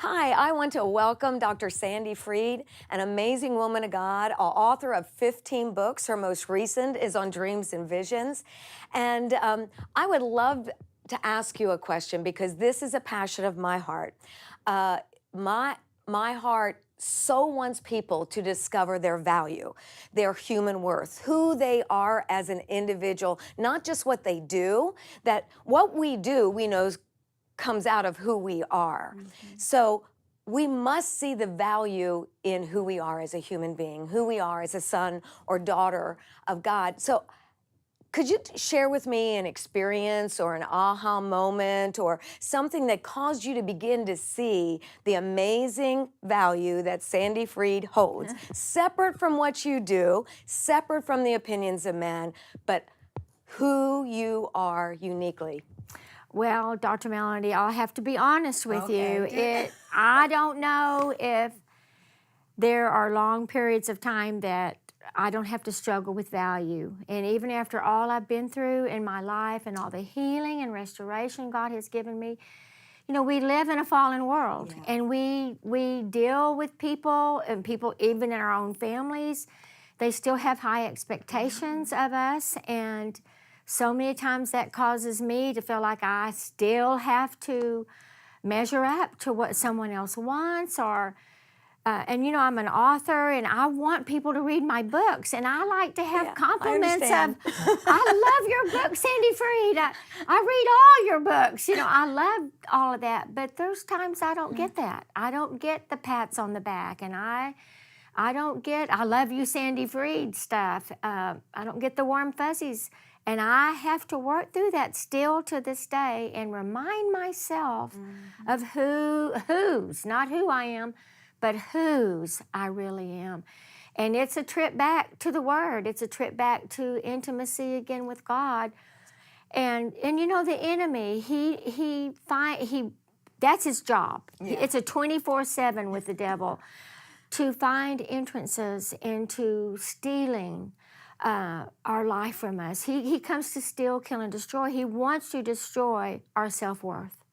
Hi, I want to welcome Dr. Sandie Freed, an amazing woman of God, author of 15 books. Her most recent is on dreams and visions. And I would love to ask you a question because this is a passion of my heart. Uh, my heart so wants people to discover their value, their human worth, who they are as an individual, not just what they do, that what we do, we know comes out of who we are. So we must see the value in who we are as a human being, who we are as a son or daughter of God. So could you share with me an experience or an aha moment or something that caused you to begin to see the amazing value that Sandie Freed holds, separate from what you do, separate from the opinions of man, but who you are uniquely? Well, Dr. Melody, I'll have to be honest with you. I don't know if there are long periods of time that I don't have to struggle with value. And even after all I've been through in my life and all the healing and restoration God has given me, you know, we live in a fallen world, and we deal with people, and people even in our own families, they still have high expectations of us, and so many times that causes me to feel like I still have to measure up to what someone else wants, or and you know, I'm an author and I want people to read my books, and I like to have compliments of, I love your book, Sandie Freed. I read all your books. You know, I love all of that, but there's times I don't get that. I don't get the pats on the back, and I don't get, I love you, Sandie Freed stuff. I don't get the warm fuzzies. And I have to work through that still to this day and remind myself of whose, not who I am, but whose I really am. And it's a trip back to the Word. It's a trip back to intimacy again with God. And you know, the enemy, he that's his job. It's a 24/7 with the devil, to find entrances into stealing our life from us. He comes to steal, kill, and destroy. He wants to destroy our self-worth.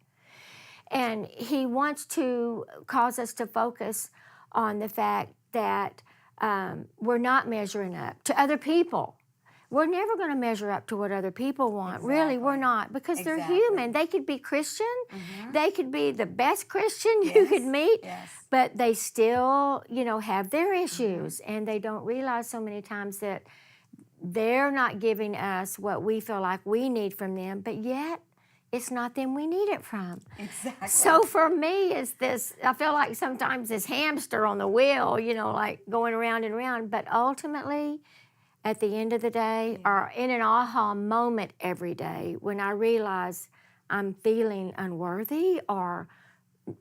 And he wants to cause us to focus on the fact that we're not measuring up to other people. We're never going to measure up to what other people want. Really, we're not, because they're human. They could be Christian. They could be the best Christian you could meet, but they still, you know, have their issues, and they don't realize so many times that they're not giving us what we feel like we need from them, but yet it's not them we need it from. Exactly. So for me, it's this, I feel like sometimes this hamster on the wheel, you know, like going around and around, but ultimately, at the end of the day, or in an aha moment every day, when I realize I'm feeling unworthy, or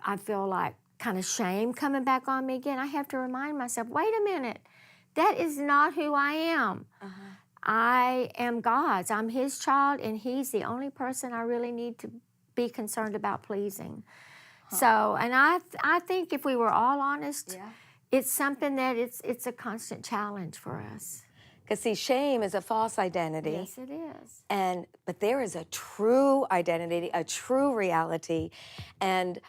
I feel like kind of shame coming back on me again, I have to remind myself, wait a minute, that is not who I am. I am God's. I'm His child, and He's the only person I really need to be concerned about pleasing. So, and I think if we were all honest, it's something that it's a constant challenge for us. Because see, shame is a false identity. Yes, it is. But there is a true identity, a true reality, and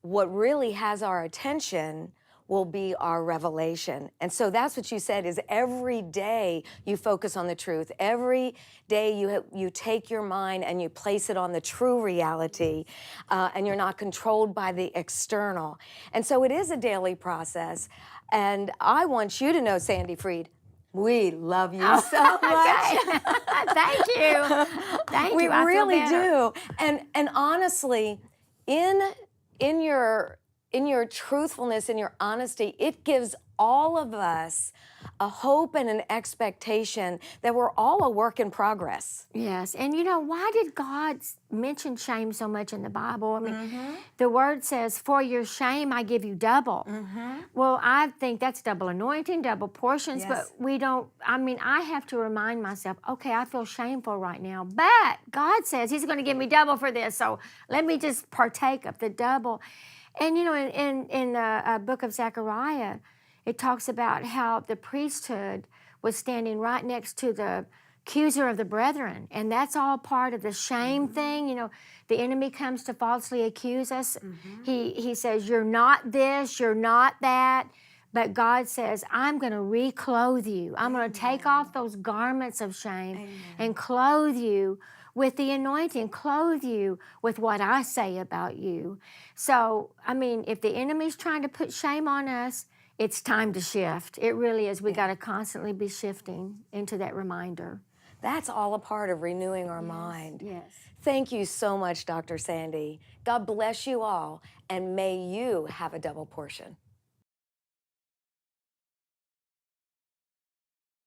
what really has our attention will be our revelation. And so that's what you said, is every day you focus on the truth. Every day you take your mind and you place it on the true reality, and you're not controlled by the external. And so it is a daily process. And I want you to know, Sandie Freed, we love you so much. Thank you. Thank you. We I feel really better. do. And honestly, in your truthfulness, in your honesty, it gives all of us a hope and an expectation that we're all a work in progress. Yes, and you know, why did God mention shame so much in the Bible? I mean, the Word says, for your shame I give you double. Well, I think that's double anointing, double portions, but we don't, I mean, I have to remind myself, okay, I feel shameful right now, but God says He's going to give me double for this, so let me just partake of the double. And you know, in the book of Zechariah, it talks about how the priesthood was standing right next to the accuser of the brethren. And that's all part of the shame thing. You know, the enemy comes to falsely accuse us. He says, you're not this, you're not that. But God says, I'm going to reclothe you. I'm going to take off those garments of shame and clothe you with the anointing, clothe you with what I say about you. So, I mean, if the enemy's trying to put shame on us, it's time to shift. It really is. We got to constantly be shifting into that reminder. That's all a part of renewing our mind. Yes. Thank you so much, Dr. Sandie. God bless you all, and may you have a double portion.